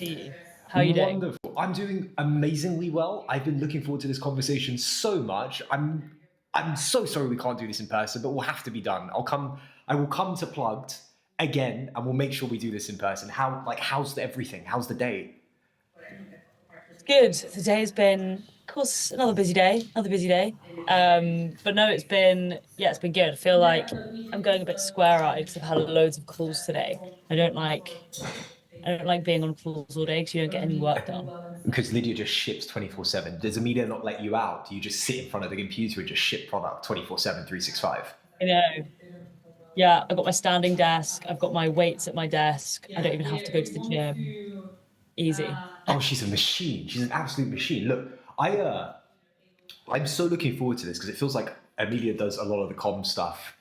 see you. How are you doing? Wonderful. I'm doing amazingly well. I've been looking forward to this conversation so much. I'm so sorry we can't do this in person, but we'll have to be done. I will come to Plugged again and we'll make sure we do this in person. How's everything? How's the day? It's good. Today's been, of course, another busy day, another busy day. But no, it's been good. I feel like I'm going a bit square-eyed because I've had loads of calls today. I don't like, I don't like being on calls all day because you don't get any work done. Because Lydia just ships 24/7. Does the media not let you out? Do you just sit in front of the computer and just ship product 24/7, 365? You know, yeah, I've got my standing desk. I've got my weights at my desk. I don't even have to go to the gym. Easy. Oh, she's a machine. She's an absolute machine. Look, I'm so looking forward to this because it feels like Amelia does a lot of the comm stuff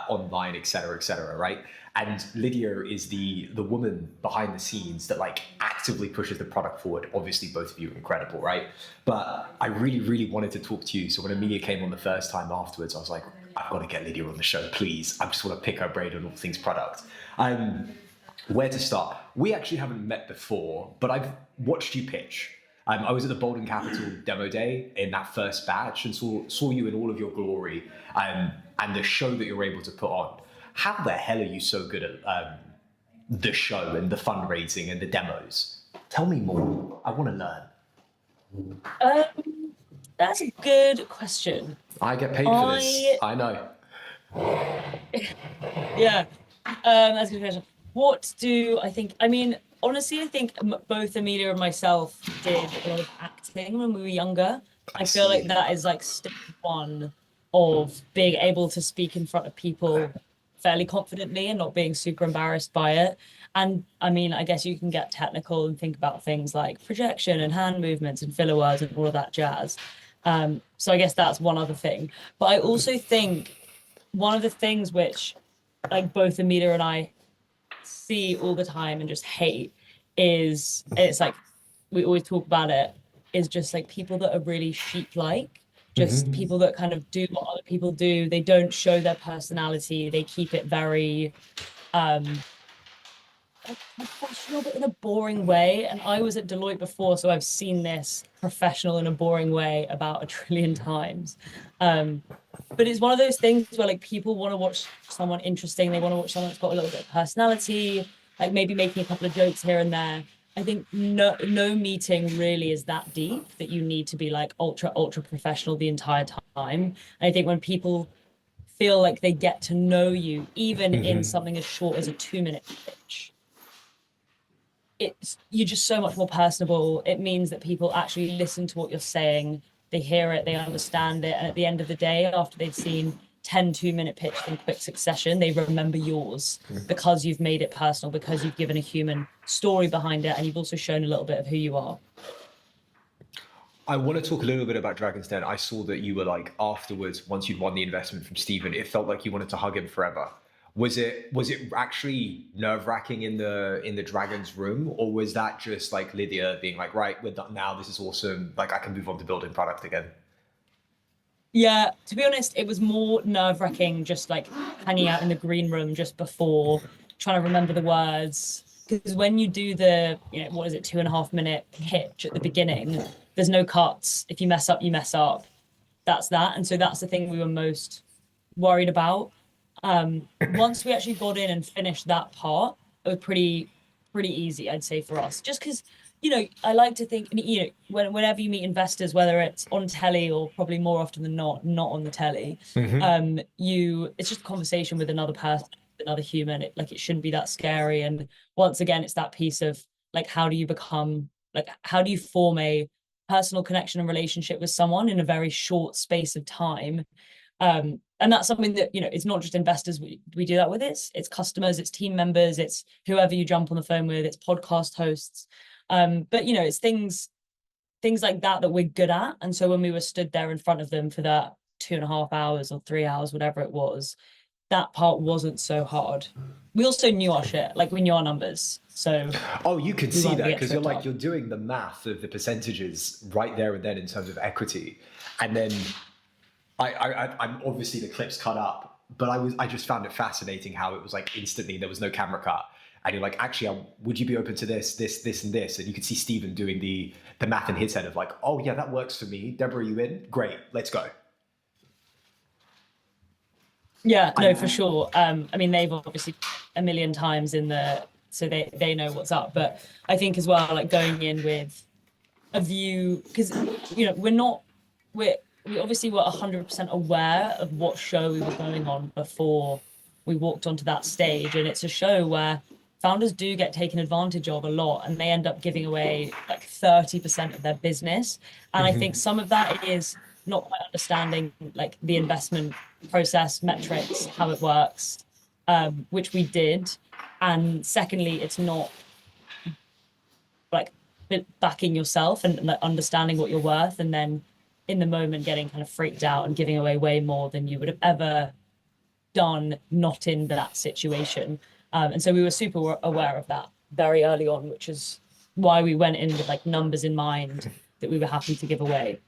online, et cetera, right? And Lydia is the woman behind the scenes that like actively pushes the product forward. Obviously, both of you are incredible, right? But I really, really wanted to talk to you. So when Amelia came on the first time afterwards, I was like, I've got to get Lydia on the show, please. I just want to pick her brain on all things product. Where to start? We actually haven't met before, but I've watched you pitch. I was at the Bolden Capital demo day in that first batch and saw you in all of your glory and the show that you're able to put on. How the hell are you so good at the show and the fundraising and the demos? Tell me more. I want to learn. That's a good question. I get paid for this. I know. Yeah, that's a good question. What do I think? I mean, honestly, I think both Amelia and myself did a lot of acting when we were younger. I I feel like see. that is like step one of being able to speak in front of people fairly confidently and not being super embarrassed by it. And I mean, I guess you can get technical and think about things like projection and hand movements and filler words and all of that jazz. So I guess that's one other thing. But I also think one of the things which like both Amelia and I see all the time and just hate is it's like we always talk about it is just like people that are really sheep like just Mhm. people that kind of do what other people do. They don't show their personality. They keep it very um like professional but in a boring way. And I was at Deloitte before, so I've seen this professional in a boring way about a trillion times. um but it's one of those things where like people want to watch someone interesting. They want to watch someone that's got a little bit of personality, like maybe making a couple of jokes here and there. I think no meeting really is that deep that you need to be like ultra professional the entire time. And I think when people feel like they get to know you, even in Mhm. something as short as a 2 minute pitch, it's you're just so much more personable. It means that people actually listen to what you're saying, they hear it, they understand it, and at the end of the day, after they've seen 10 2-minute pitches in quick succession, they remember yours because you've made it personal, because you've given a human story behind it, and you've also shown a little bit of who you are. I want to talk a little bit about Dragon's Den. I saw that you were like afterwards, once you'd won the investment from Stephen, it felt like you wanted to hug him forever. Was it actually nerve-wracking in the Dragon's room, or was that just like Lydia being like, right, we're done now, this is awesome, like I can move on to building product again? Yeah, to be honest, it was more nerve-wracking just like hanging out in the green room just before, trying to remember the words. Because when you do the, what is it, 2.5 minute pitch at the beginning, there's no cuts. If you mess up, you mess up. That's that. And so that's the thing we were most worried about. Once we actually got in and finished that part, it was pretty easy, I'd say, for us. Just because, I like to think, whenever you meet investors, whether it's on telly or probably more often than not on the telly, Hmm. it's just a conversation with another person, another human. It shouldn't be that scary. And once again, it's that piece of like, how do you form a personal connection and relationship with someone in a very short space of time? And that's something that, it's not just investors we do that with. It's customers, it's team members, it's whoever you jump on the phone with, it's podcast hosts. But it's things like that we're good at. And so when we were stood there in front of them for that 2.5 hours or 3 hours, whatever it was, that part wasn't so hard. We also knew our shit, like we knew our numbers. So Oh, you could we see weren't that gonna get because you're tripped like up. you're doing the math of the percentages right there and then in terms of equity, and then I'm obviously the clips cut up, but I just found it fascinating how it was like instantly there was no camera cut, and you're like, actually, would you be open to this, and this? And you could see Stephen doing the math in his head of like, oh yeah, that works for me. Deborah, are you in? Great, let's go. Yeah, no, for And sure. I mean, they've obviously a million times in the, so they know what's up. But I think as well, like going in with a view, because we're not, we obviously were 100% aware of what show we were going on before we walked onto that stage, and it's a show where founders do get taken advantage of a lot, and they end up giving away like 30% of their business. And I think some of that is not quite understanding like the investment process, metrics, how it works, which we did. And secondly, it's not like backing yourself and like understanding what you're worth, and then in the moment getting kind of freaked out and giving away way more than you would have ever done not in that situation. And so we were super aware of that very early on, which is why we went in with like numbers in mind that we were happy to give away,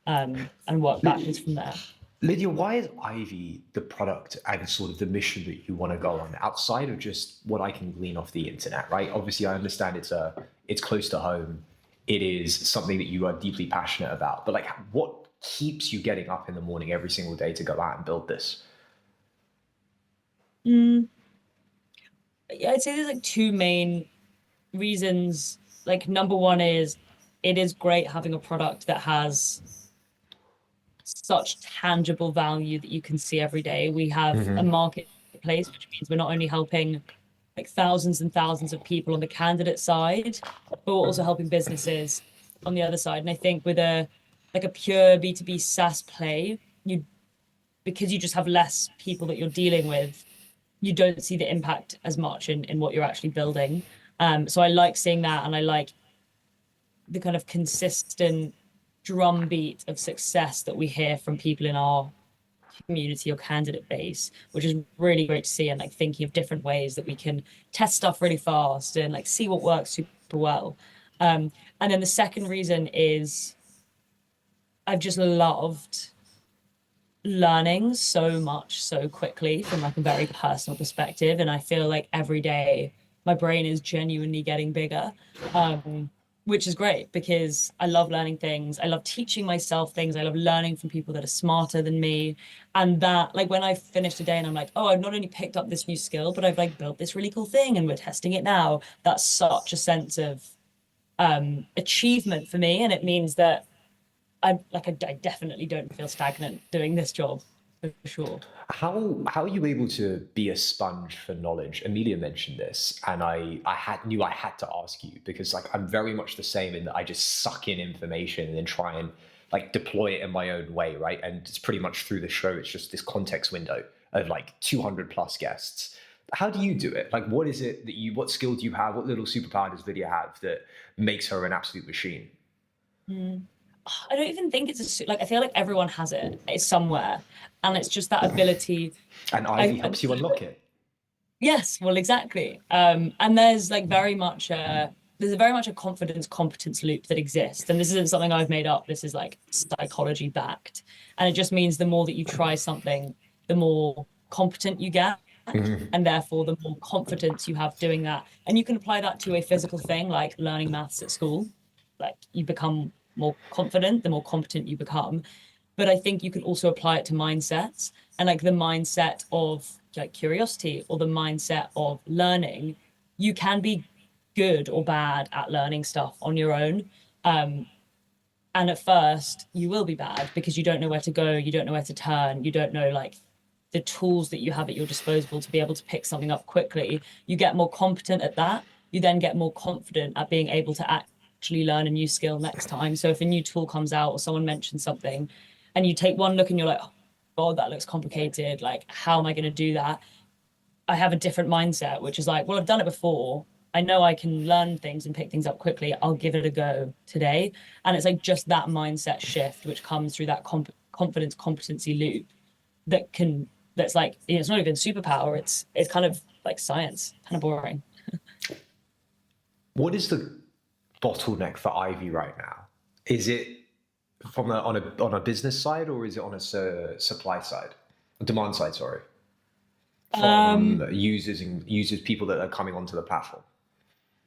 and work backwards from there. Lydia, why is Ivy the product and sort of the mission that you want to go on outside of just what I can glean off the internet, right? Obviously, I understand it's close to home. It is something that you are deeply passionate about. But like, what keeps you getting up in the morning every single day to go out and build this? Mm, yeah, I'd say there's like two main reasons. Like number one is it is great having a product that has such tangible value that you can see every day. We have a marketplace, which means we're not only helping like thousands and thousands of people on the candidate side, but we're also helping businesses on the other side. And I think with a like a pure B2B SaaS play, you because you just have less people that you're dealing with, you don't see the impact as much in what you're actually building. So I like seeing that, and I like the kind of consistent drumbeat of success that we hear from people in our community or candidate base, which is really great to see. And like thinking of different ways that we can test stuff really fast and like see what works super well. And then the second reason is I've just loved learning so much so quickly from like a very personal perspective, and I feel like every day my brain is genuinely getting bigger, which is great because I love learning things. I love teaching myself things. I love learning from people that are smarter than me. And that, like, when I finish a day and I'm like, oh, I've not only picked up this new skill, but I've like built this really cool thing and we're testing it now. That's such a sense of achievement for me. And it means that I definitely don't feel stagnant doing this job for sure. How are you able to be a sponge for knowledge? Amelia mentioned this, and knew I had to ask you because like I'm very much the same in that I just suck in information and then try and like deploy it in my own way, right? And it's pretty much through the show. It's just this context window of like 200 plus guests. How do you do it? Like, what is it that what skill do you have? What little superpower does Lydia have that makes her an absolute machine? Mm. I don't even think like I feel like everyone has it. It's somewhere, and it's just that ability. And Ivy helps you unlock it. Yes, well, exactly. And there's like there's a very much a confidence competence loop that exists. And this isn't something I've made up. This is like psychology backed. And it just means the more that you try something, the more competent you get. And therefore, the more confidence you have doing that. And you can apply that to a physical thing like learning maths at school. Like you become more confident, the more competent you become. But I think you can also apply it to mindsets, and like the mindset of like curiosity or the mindset of learning. You can be good or bad at learning stuff on your own. And at first you will be bad because you don't know where to go, you don't know where to turn, you don't know like the tools that you have at your disposal to be able to pick something up quickly. You get more competent at that. You then get more confident at being able to actually learn a new skill next time. So if a new tool comes out or someone mentions something and you take one look and you're like, oh, God, that looks complicated. Like, how am I going to do that? I have a different mindset, which is like, well, I've done it before. I know I can learn things and pick things up quickly. I'll give it a go today. And it's like just that mindset shift, which comes through that confidence competency loop that's like, it's not even superpower. It's kind of like science, kind of boring. What is the bottleneck for Ivy right now? Is it on a business side, or is it on a supply side, demand side? Sorry. Um, from users and users, people that are coming onto the platform?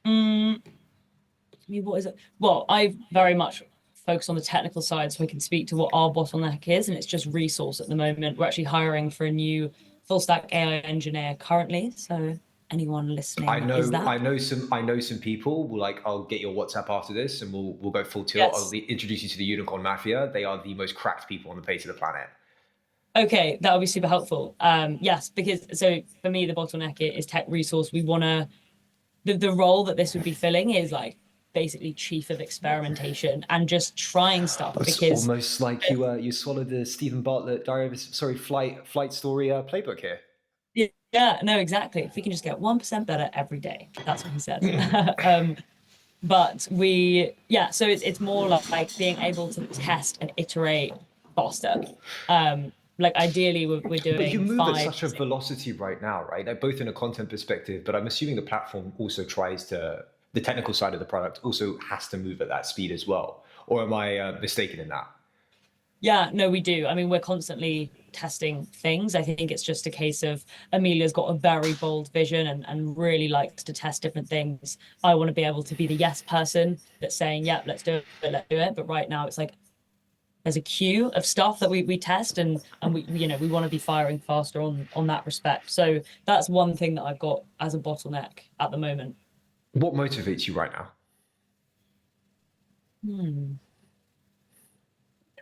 mm, I mean, what is it? Well, I very much focus on the technical side, so I can speak to what our bottleneck is, and it's just resource at the moment. We're actually hiring for a new full stack AI engineer currently. So anyone listening is that? I know some people. Will like, I'll get your WhatsApp after this, and we'll go full tilt. Yes. Introduce you to the Unicorn Mafia. They are the most cracked people on the face of the planet. Okay, that would be super helpful. Yes, because so for me, the bottleneck is tech resource. We want to the role that this would be filling is like basically chief of experimentation and just trying stuff It's because almost like you swallowed the Stephen Bartlett flight story playbook here. yeah, no, exactly. If we can just get 1% better every day, that's what he said. But yeah, so it's more like being able to test and iterate faster. Like ideally, we're But you doing move at five, such a six. velocity right now, right? Like both in a content perspective, but I'm assuming the platform also tries to, the technical side of the product also has to move at that speed as well. Or am I mistaken in that? Yeah, no, we do. I mean, we're constantly testing things. I think it's just a case of Amelia's got a very bold vision and really likes to test different things. I want to be able to be the yes person that's saying, yeah, let's do it, let's do it. But right now it's like there's a queue of stuff that we test and we want to be firing faster on that respect. So that's one thing that I've got as a bottleneck at the moment. What motivates you right now? Hmm.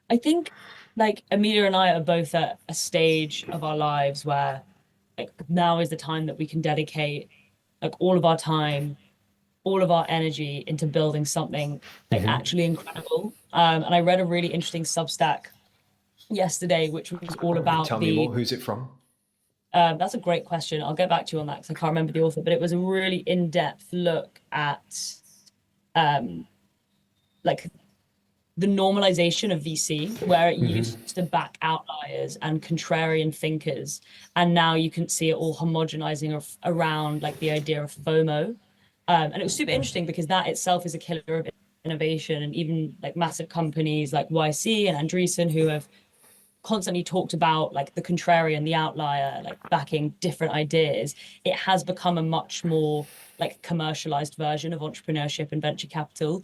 I think like Amelia and I are both at a stage of our lives where like now is the time that we can dedicate like all of our time, all of our energy into building something like actually incredible. And I read a really interesting Substack yesterday, which was all about Tell me the more. Who's it from? that's a great question. I'll get back to you on that because I can't remember the author, but it was a really in-depth look at um like the normalization of VC, where it used to back outliers and contrarian thinkers, and now you can see it all homogenizing around like the idea of FOMO. And it was super interesting because that itself is a killer of innovation, and even like massive companies like YC and Andreessen who have constantly talked about like the contrarian, the outlier, like backing different ideas. It has become a much more like commercialized version of entrepreneurship and venture capital.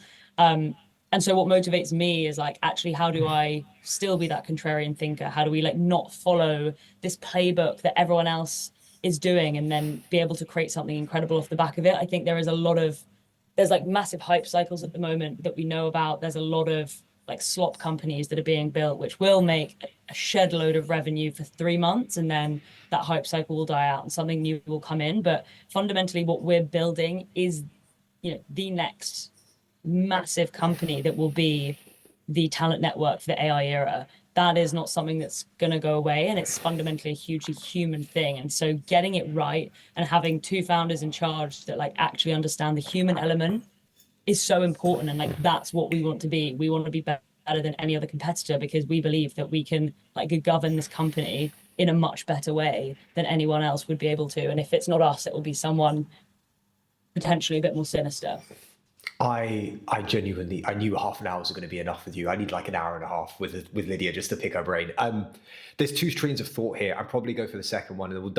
And so what motivates me is like actually how do I still be that contrarian thinker? How do we like not follow this playbook that everyone else is doing and then be able to create something incredible off the back of it? I think there is a lot of there's like massive hype cycles at the moment that we know about. There's a lot of like slop companies that are being built, which will make a shed load of revenue for 3 months, and then that hype cycle will die out and something new will come in. But fundamentally, what we're building is, the next massive company that will be the talent network for the AI era. That is not something that's going to go away. And it's fundamentally a hugely human thing. And so getting it right and having two founders in charge that like actually understand the human element is so important. And like that's what we want to be. We want to be better than any other competitor because we believe that we can like govern this company in a much better way than anyone else would be able to. And if it's not us, it will be someone potentially a bit more sinister. I genuinely I knew half an hour was going to be enough with you. I need like an hour and a half with Lydia just to pick her brain. There's two trains of thought here. I'll probably go for the second one, and then we'll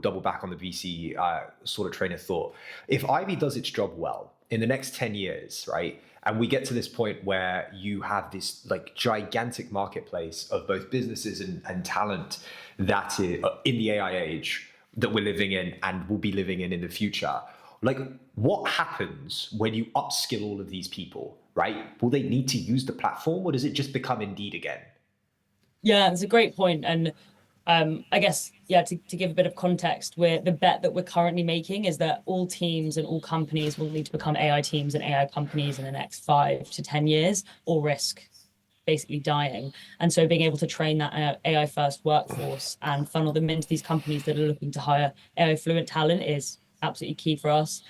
double back on the VC sort of train of thought. If Ivy does its job well in the next 10 years, right, and we get to this point where you have this like gigantic marketplace of both businesses and talent that is in the AI age that we're living in and will be living in the future, like what happens when you upskill all of these people, right? Will they need to use the platform, or does it just become Indeed again? Yeah, it's a great point. And I guess, yeah, to give a bit of context, the bet that we're currently making is that all teams and all companies will need to become AI teams and AI companies in the next 5 to 10 years, or risk basically dying. And so being able to train that AI first workforce and funnel them into these companies that are looking to hire AI fluent talent is absolutely key for us.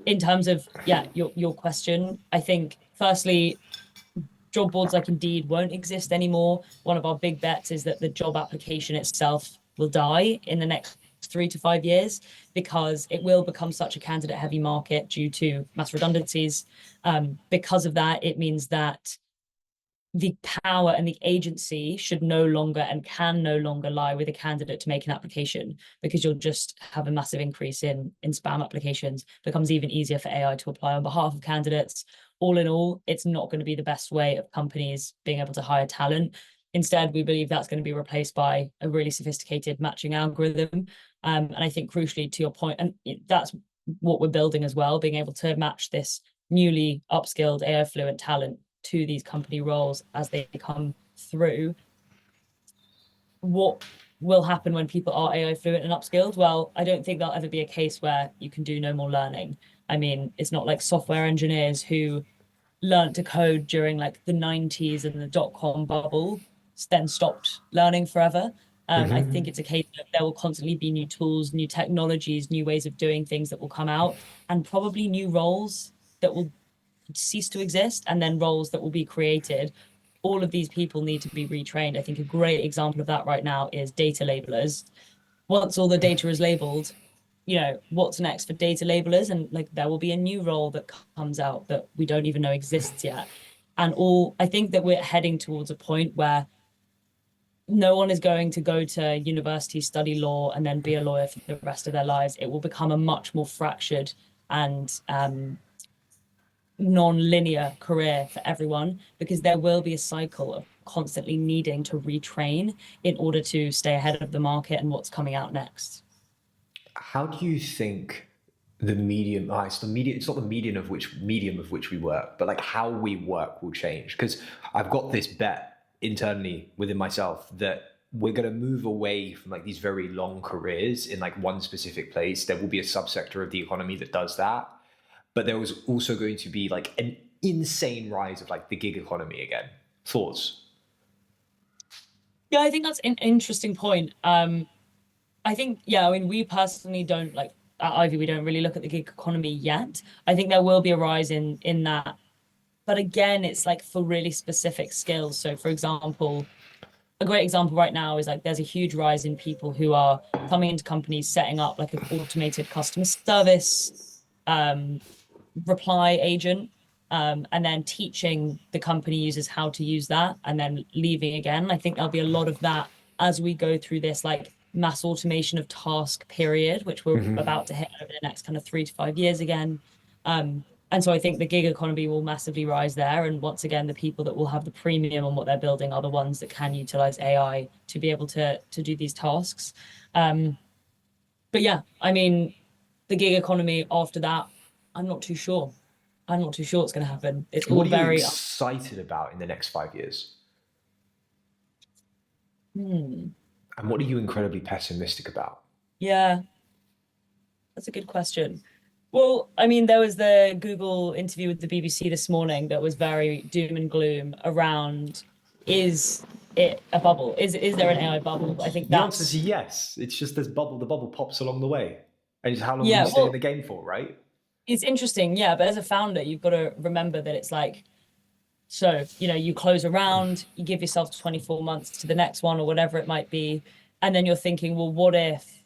In terms of, yeah, your question, I think firstly, job boards like Indeed won't exist anymore. One of our big bets is that the job application itself will die in the next 3 to 5 years because it will become such a candidate heavy market due to mass redundancies. Because of that, it means that the power and the agency should no longer and can no longer lie with a candidate to make an application, because you'll just have a massive increase in spam applications. It becomes even easier for AI to apply on behalf of candidates. All in all, it's not going to be the best way of companies being able to hire talent. Instead, we believe that's going to be replaced by a really sophisticated matching algorithm. And I think crucially to your point, and that's what we're building as well, being able to match this newly upskilled AI fluent talent to these company roles as they come through. What will happen when people are AI fluent and upskilled? Well, I don't think there'll ever be a case where you can do no more learning. I mean, it's not like software engineers who learned to code during like the 90s and the dot-com bubble, then stopped learning forever. I think it's a case that there will constantly be new tools, new technologies, new ways of doing things that will come out, and probably new roles that will cease to exist, and then roles that will be created. All of these people need to be retrained. I think a great example of that right now is data labelers. Once all the data is labeled, what's next for data labelers? And like there will be a new role that comes out that we don't even know exists yet. And I think that we're heading towards a point where no one is going to go to university, study law, and then be a lawyer for the rest of their lives. It will become a much more fractured and non-linear career for everyone, because there will be a cycle of constantly needing to retrain in order to stay ahead of the market and what's coming out next. How do you think the medium, it's not the medium of which we work, but like how we work will change? Because I've got this bet internally within myself that we're going to move away from like these very long careers in like one specific place. There will be a subsector of the economy that does that. But there was also going to be like an insane rise of like the gig economy again. Thoughts? Yeah, I think that's an interesting point. I think, yeah, I mean, we personally don't like at Ivy, we don't really look at the gig economy yet. I think there will be a rise in that. But again, it's like for really specific skills. So for example, a great example right now is like there's a huge rise in people who are coming into companies, setting up like an automated customer service reply agent, and then teaching the company users how to use that and then leaving again. I think there'll be a lot of that as we go through this like mass automation of task period, which we're about to hit over the next kind of 3 to 5 years again. And so I think the gig economy will massively rise there. And once again, the people that will have the premium on what they're building are the ones that can utilize AI to be able to do these tasks. But yeah, I mean, the gig economy after that, I'm not too sure. I'm not too sure what's going to happen. It's all What are you very. excited about in the next 5 years? Hmm. And what are you incredibly pessimistic about? Yeah, that's a good question. Well, I mean, there was the Google interview with the BBC this morning that was very doom and gloom around, is it a bubble? Is there an AI bubble? I think The answer is that's, yes. It's just the bubble pops along the way. And it's how long do yeah, you stay in well, the game for, right? it's interesting, yeah, but as a founder, you've got to remember that it's like, so, you close a round, you give yourself 24 months to the next one or whatever it might be. And then you're thinking, well, what if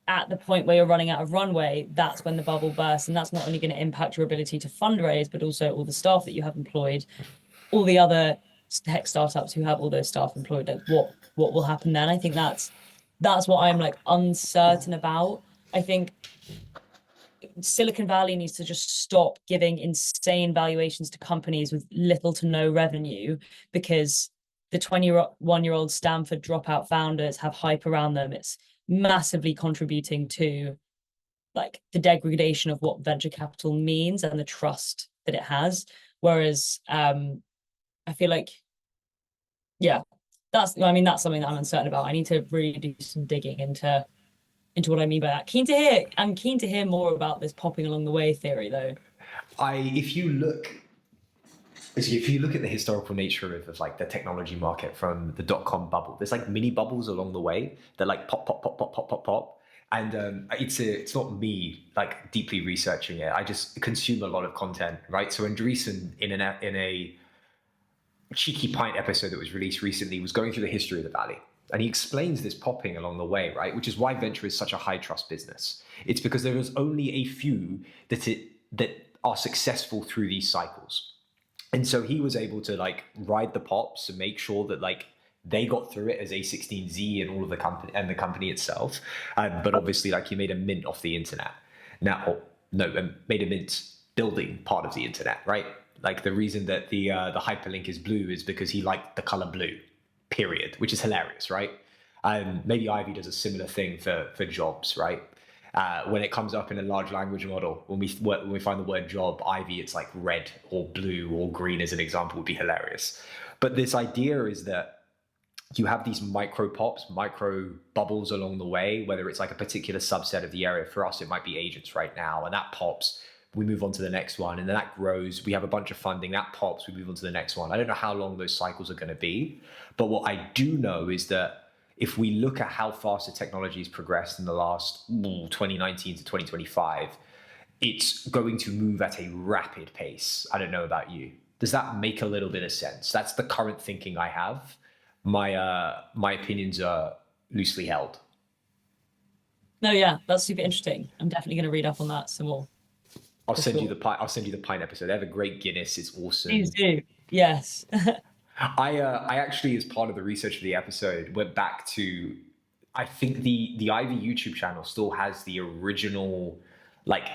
at the point where you're running out of runway, that's when the bubble bursts? And that's not only going to impact your ability to fundraise, but also all the staff that you have employed, all the other tech startups who have all those staff employed. Like what will happen then? I think that's what I'm like uncertain about. I think Silicon Valley needs to just stop giving insane valuations to companies with little to no revenue, because the 21-year-old Stanford dropout founders have hype around them. It's massively contributing to like the degradation of what venture capital means and the trust that it has. Whereas I feel like, yeah, that's something that I'm uncertain about. I need to really do some digging into what I mean by that. I'm keen to hear more about this popping along the way theory, though. If you look at the historical nature of like the technology market from the dot-com bubble, there's like mini bubbles along the way that like pop, pop, pop, pop, pop, pop, pop. And it's not me like deeply researching it. I just consume a lot of content, right? So Andreessen in a Cheeky Pint episode that was released recently was going through the history of the Valley. And he explains this popping along the way, right? Which is why venture is such a high trust business. It's because there is only a few that are successful through these cycles. And so he was able to like ride the pops and make sure that like they got through it as A16Z and all of the company and the company itself. But obviously, like he made a mint off the internet. Now, no, made a mint building part of the internet, right? Like the reason that the hyperlink is blue is because he liked the color blue, period, which is hilarious, right? Maybe Ivy does a similar thing for jobs, right? When it comes up in a large language model, when we find the word job, Ivy, it's like red or blue or green as an example would be hilarious. But this idea is that you have these micro pops, micro bubbles along the way, whether it's like a particular subset of the area. For us, it might be agents right now, and that pops. We move on to the next one, and then that grows. We have a bunch of funding that pops. We move on to the next one. I don't know how long those cycles are going to be, but what I do know is that if we look at how fast the technology has progressed in the last 2019 to 2025, it's going to move at a rapid pace. I don't know about you. Does that make a little bit of sense? That's the current thinking I have. My opinions are loosely held. No, yeah, that's super interesting. I'm definitely going to read up on that some more I'll for send you sure. the pine. I'll send you the pine episode. They have a great Guinness. It's Please awesome. do. Yes. I actually, as part of the research for the episode, went back to. I think the Ivy YouTube channel still has the original, like,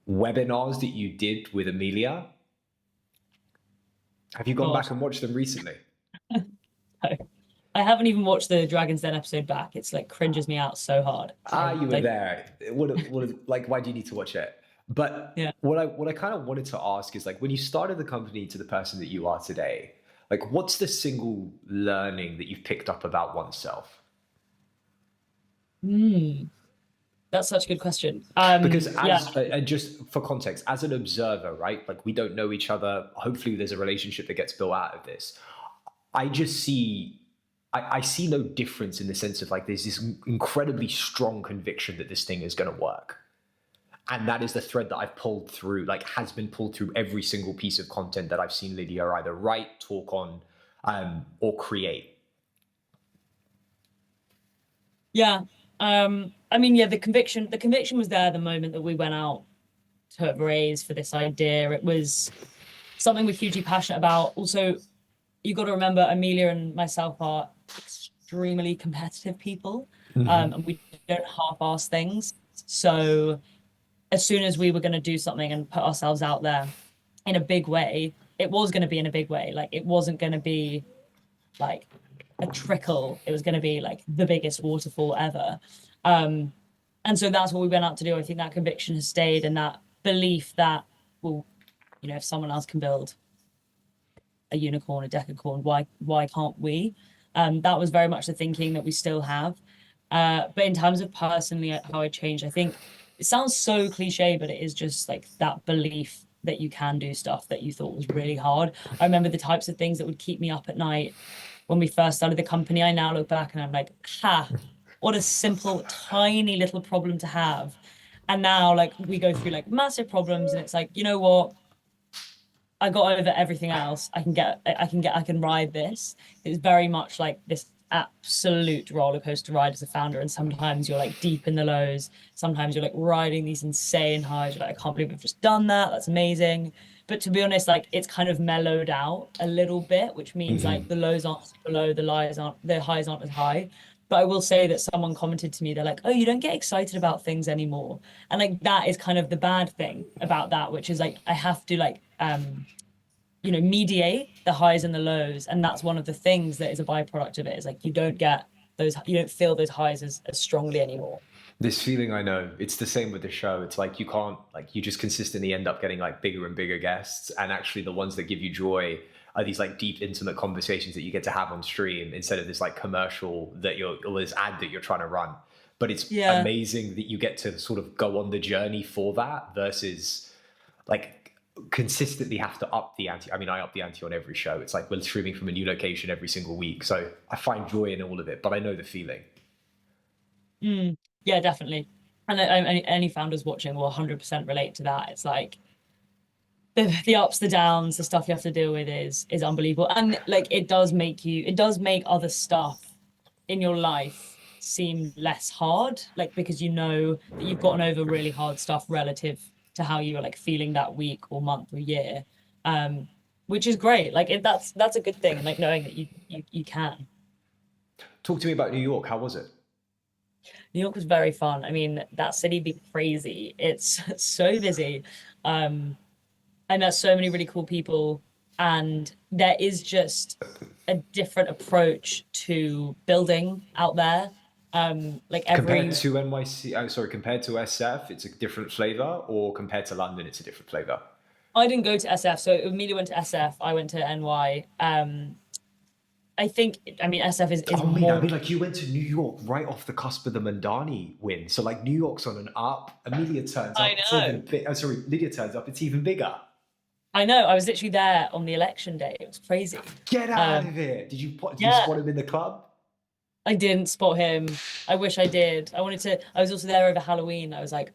webinars that you did with Amelia. Have you gone God. back and watched them recently? No. I haven't even watched the Dragon's Den episode back. It's like cringes me out so hard. Ah, you were Like, there. Like, why do you need to watch it? But yeah. what I kind of wanted to ask is like, when you started the company to the person that you are today, like, what's the single learning that you've picked up about oneself? Hmm. That's such a good question. Because Yeah. as and just for context, as an observer, right? Like we don't know each other. Hopefully, there's a relationship that gets built out of this. I just see. I see no difference in the sense of like there's this incredibly strong conviction that this thing is going to work. And that is the thread that I've pulled through, like has been pulled through every single piece of content that I've seen Lydia either write, talk on, or create. Yeah. I mean, yeah, the conviction was there the moment that we went out to raise for this idea. It was something we're hugely passionate about. Also, you got to remember Amelia and myself are extremely competitive people. Mm-hmm. And we don't half-ass things. So as soon as we were going to do something and put ourselves out there in a big way, it was going to be in a big way. Like it wasn't going to be like a trickle. It was going to be like the biggest waterfall ever. Um, and so that's what we went out to do. I think that conviction has stayed and that belief that, well, if someone else can build a unicorn, a decacorn, why can't we? That was very much the thinking that we still have. But in terms of personally how I changed, I think it sounds so cliche, but it is just like that belief that you can do stuff that you thought was really hard. I remember the types of things that would keep me up at night when we first started the company. I now look back and I'm like, ha, what a simple, tiny little problem to have. And now like we go through like massive problems and it's like, you know what? I got over everything else. I can ride this. It's very much like this absolute roller coaster ride as a founder. And sometimes you're like deep in the lows. Sometimes you're like riding these insane highs. You're like, I can't believe we've just done that. That's amazing. But to be honest, like it's kind of mellowed out a little bit, which means like the lows aren't super low, the highs aren't as high. But I will say that someone commented to me, they're like, oh, you don't get excited about things anymore. And like that is kind of the bad thing about that, which is like I have to like mediate the highs and the lows. And that's one of the things that is a byproduct of it is like you don't feel those highs as strongly anymore. This feeling I know, it's the same with the show. It's like you can't, like, you just consistently end up getting like bigger and bigger guests. And actually, the ones that give you joy are these like deep, intimate conversations that you get to have on stream instead of this like commercial or this ad that you're trying to run. But it's Yeah. amazing that you get to sort of go on the journey for that versus like consistently have to up the ante. I mean, I up the ante on every show. It's like we're streaming from a new location every single week. So I find joy in all of it, but I know the feeling. Mm, yeah, definitely. And any founders watching will 100% relate to that. It's like the ups, the downs, the stuff you have to deal with is unbelievable. And like it does make other stuff in your life seem less hard, like because you know that you've gotten over really hard stuff relative to how you were like feeling that week or month or year. Um, which is great. Like that's a good thing, like knowing that you can. Talk to me about New York. How was it? New York was very fun. I mean, that city be crazy. It's so busy. Um, I met so many really cool people, and there is just a different approach to building out there. Like Compared every to NYC, oh, sorry, compared to SF, it's a different flavor, or compared to London, it's a different flavor. I didn't go to SF, so Amelia went to SF. I went to NY. I think I mean SF is I more. mean, like you went to New York right off the cusp of the Mandani win. So like New York's on an up. Amelia turns I up. It's know. even big. Oh, sorry, Lydia turns up. It's even bigger. I know. I was literally there on the election day. It was crazy. Get out Um, of here! Did you yeah, spot him in the club? I didn't spot him. I wish I did. I wanted to. I was also there over Halloween. I was like,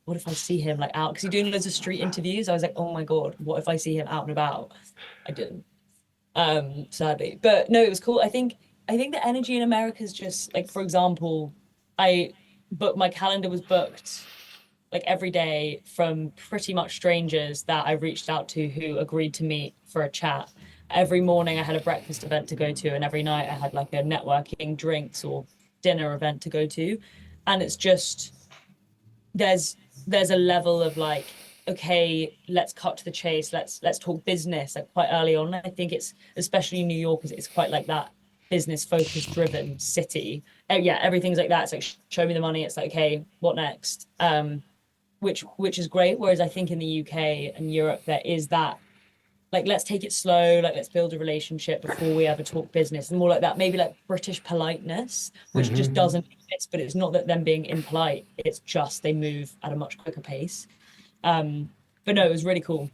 what if I see him like out? Because he's doing loads of street interviews. I was like, oh my God, what if I see him out and about? I didn't, sadly. But no, it was cool. I think the energy in America is just like, for example, I booked my calendar was booked like every day from pretty much strangers that I reached out to who agreed to meet for a chat. Every morning I had a breakfast event to go to, and every night I had like a networking drinks or dinner event to go to. And it's just there's there's a level of like, okay, let's cut to the chase, let's talk business like quite early on. I think it's especially New York is it's quite like that business focus driven city. Yeah, everything's like that. It's like show me the money. It's like, okay, what next? Which is great. Whereas I think in the UK and Europe there is that like let's take it slow, like let's build a relationship before we ever talk business, and more like that, maybe like British politeness, which just doesn't exist. But it's not that them being impolite; it's just they move at a much quicker pace. Um, but no, it was really cool.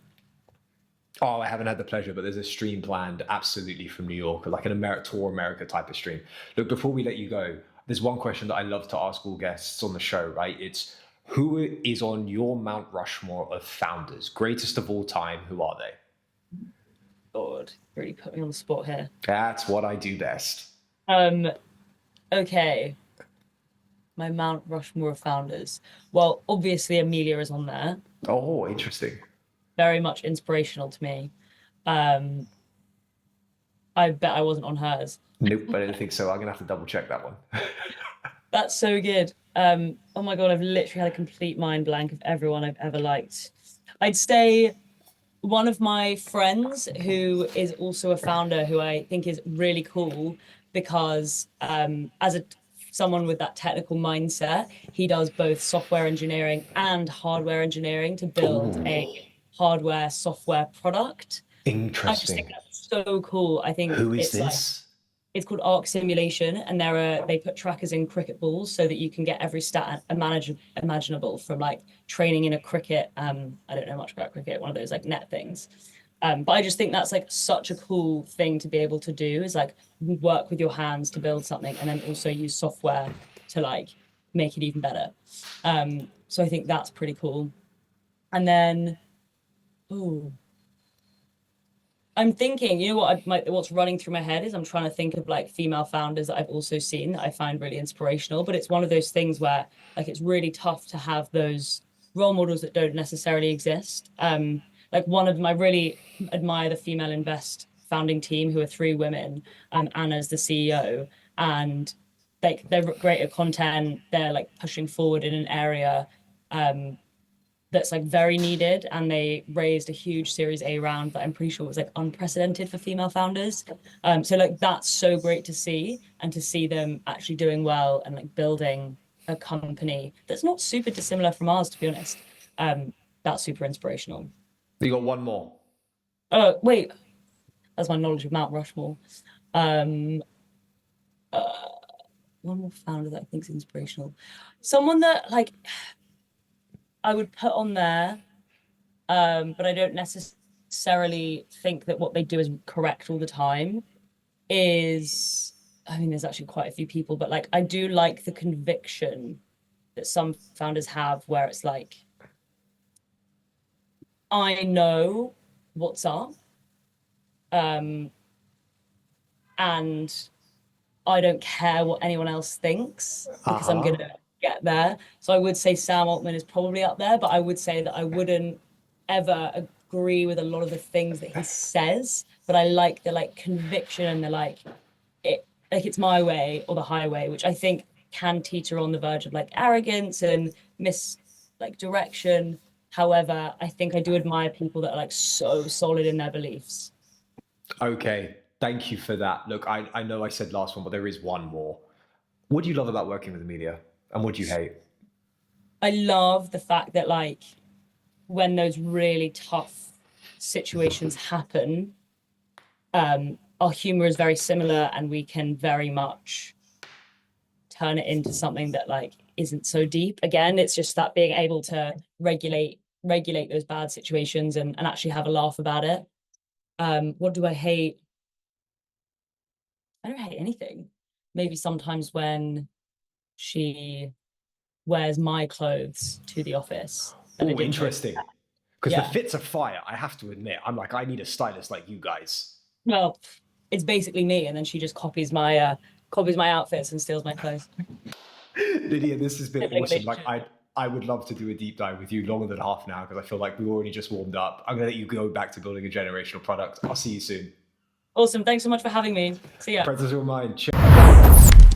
Oh, I haven't had the pleasure, but there's a stream planned absolutely from New York, like an America tour America type of stream. Look, before we let you go, there's one question that I love to ask all guests on the show, right? It's who is on your Mount Rushmore of founders? Greatest of all time, who are they? God, really put me on the spot here. That's what I do best. Um, okay, my Mount Rushmore of founders. Well, obviously Amelia is on there. Oh, interesting. Very much inspirational to me. Um, I bet I wasn't on hers. Nope, I don't think so. I'm gonna have to double check that one. That's so good. Oh my God, I've literally had a complete mind blank of everyone I've ever liked. I'd say one of my friends who is also a founder who I think is really cool because as a someone with that technical mindset, he does both software engineering and hardware engineering to build a Ooh, hardware software product. I just think interesting. that's so cool. I think Who is it's like this? it's called Arc Simulation, and they put trackers in cricket balls so that you can get every stat imaginable from like training in a cricket. I don't know much about cricket, one of those like net things. But I just think that's like such a cool thing to be able to do is like work with your hands to build something and then also use software to like make it even better. So I think that's pretty cool. And then, oh, I'm thinking, you know what what's running through my head is I'm trying to think of like female founders that I've also seen that I find really inspirational. But it's one of those things where like it's really tough to have those role models that don't necessarily exist. Like one of them, I really admire the Female Invest founding team, who are three women. Anna's the CEO, and like they're great at content. They're like pushing forward in an area. Um, that's like very needed, and they raised a huge Series A round that I'm pretty sure was like unprecedented for female founders. So like that's so great to see, and to see them actually doing well and like building a company that's not super dissimilar from ours, to be honest. That's super inspirational. You got one more. Oh wait, that's my knowledge of Mount Rushmore. Um, uh, one more founder that I think is inspirational. Someone that like I would put on there, but I don't necessarily think that what they do is correct all the time. Is I mean, there's actually quite a few people, but like I do like the conviction that some founders have, where it's like, I know what's up, um, and I don't care what anyone else thinks Uh because I'm gonna huh. get there. So I would say Sam Altman is probably up there, but I would say that I wouldn't ever agree with a lot of the things that he says, but I like the like conviction and the like it's my way or the highway, which I think can teeter on the verge of like arrogance and like direction. However, I think I do admire people that are like so solid in their beliefs. Okay, thank you for that. Look, I know I said last one, but there is one more. What do you love about working with Amelia, and what do you hate? I love the fact that like when those really tough situations happen, our humor is very similar and we can very much turn it into something that like isn't so deep. Again, it's just that being able to regulate those bad situations and actually have a laugh about it. What do I hate? I don't hate anything. Maybe sometimes when she wears my clothes to the office and I Oh, didn't notice interesting. that. Because the Yeah. fits are fire, I have to admit. I'm like, I need a stylist like you guys. Well, it's basically me, and then she just copies my outfits and steals my clothes. Lydia, this has been Sibling awesome. Like, relationship. I would love to do a deep dive with you longer than half an hour because I feel like we've already just warmed up. I'm gonna let you go back to building a generational product. I'll see you soon. Awesome. Thanks so much for having me. See ya. Predators all mine. Ciao.